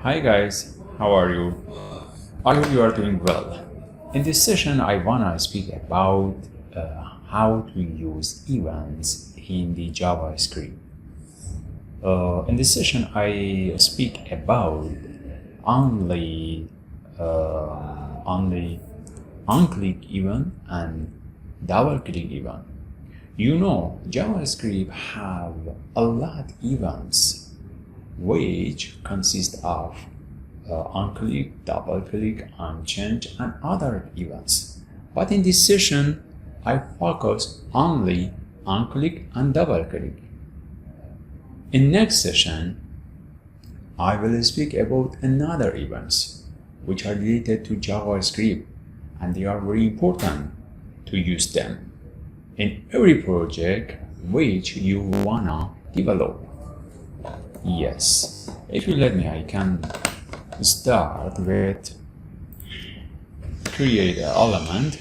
Hi guys, how are you? I hope you are doing well. In this session, I wanna speak about how to use events in the JavaScript. In this session, I speak about only on-click event and double-click event. You know, JavaScript have a lot events which consist of on-click, double-click, on-change, and other events. But in this session, I focus only on-click and double-click. In next session, I will speak about another events which are related to JavaScript, and they are very important to use them in every project which you wanna develop. Yes, if you let me, I can start with create an element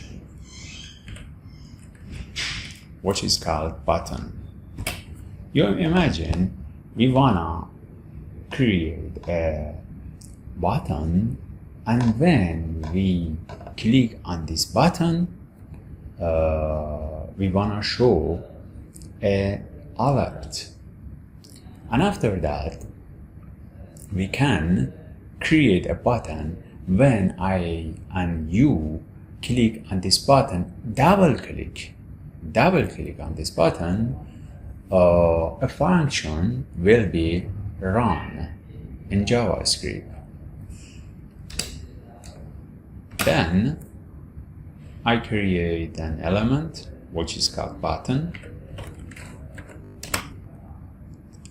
which is called button. You imagine we wanna create a button, and when we click on this button, we wanna show an alert. And after that, we can create a button when I and you click on this button, double click on this button, a function will be run in JavaScript. Then I create an element which is called button,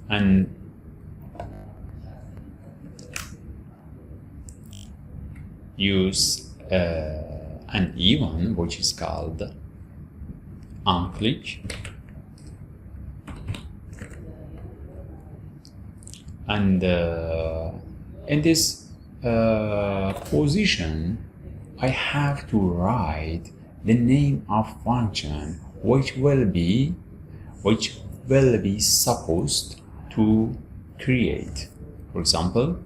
and use an event which is called onClick, and in this position I have to write the name of function which will be supposed to create. For example,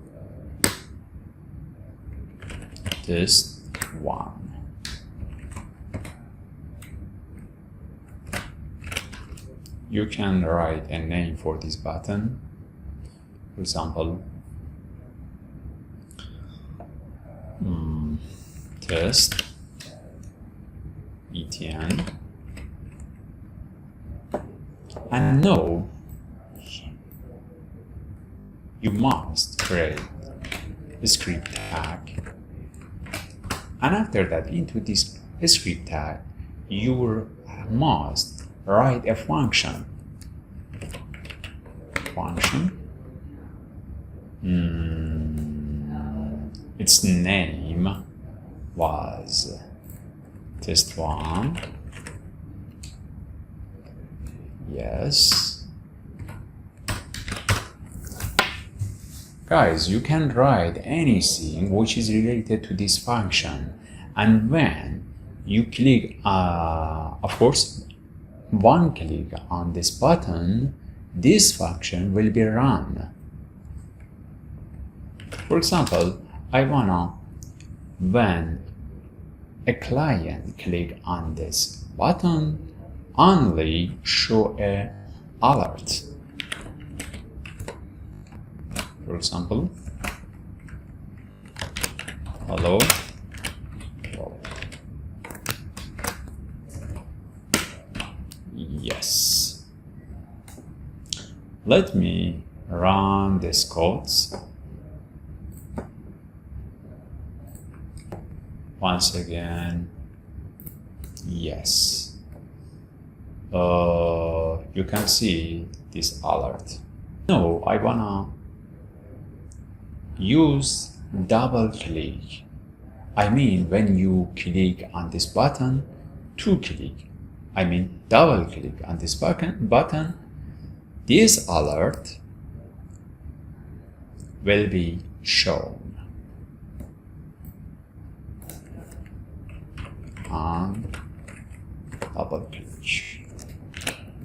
this one. You can write a name for this button. For example, test ETN. And now you must create a script tag, and after that, into this script tag you must write a function. Its name was test1. Yes. Guys, you can write anything which is related to this function, and when you click, of course, one click on this button, this function will be run. For example, I wanna, when a client click on this button, only show a alert. For example, hello. Yes. Let me run this code once again. Yes. You can see this alert. No, I wanna use double click. I mean, when you click on this button, double click on this button, this alert will be shown on double click.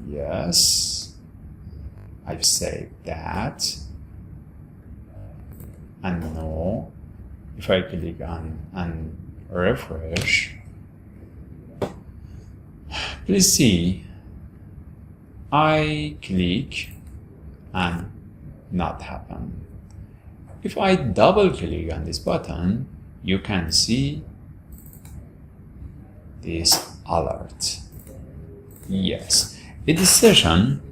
Yes, I've saved that. and no. If I click on and refresh, please see, I click and not happen. If I double click on this button, you can see this alert. Yes, in this session,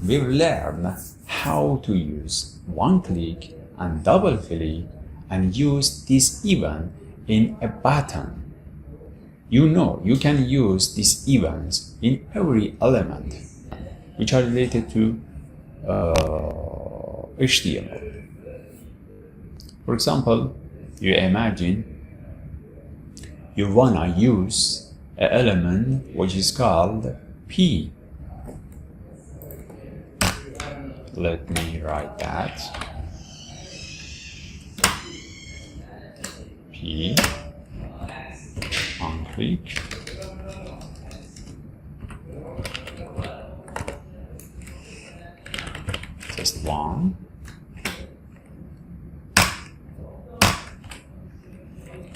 we will learn how to use one click and double click and use this event in a button. You know, you can use these events in every element which are related to HTML. For example, you imagine you wanna use an element which is called P. Let me write that. P, on click, just one,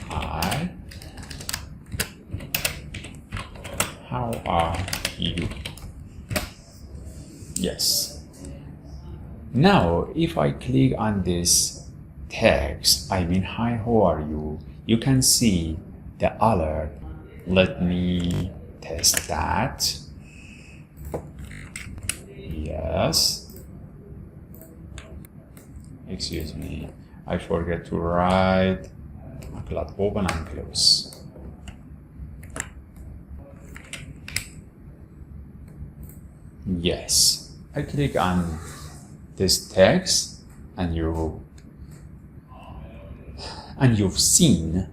hi, how are you? Yes. Now, if I click on this text, I mean, hi, how are you? You can see the alert. Let me test that. Yes. Excuse me, I forget to write. Let open and close. Yes, I click on this text and you've seen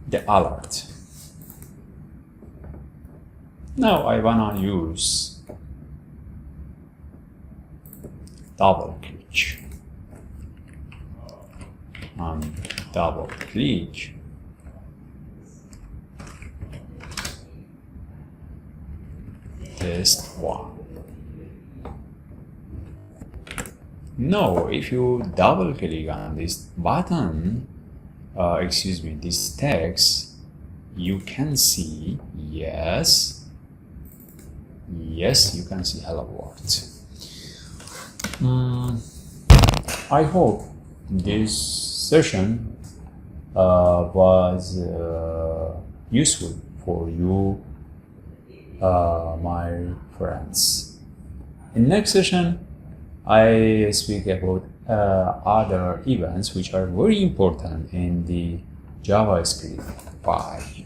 the alert. Now I wanna use double click. On double click, test one. Now, if you double click on this button, this text, you can see, yes, you can see hello world. I hope this session was useful for you, my friends. In next session, I speak about other events which are very important in the JavaScript. Bye.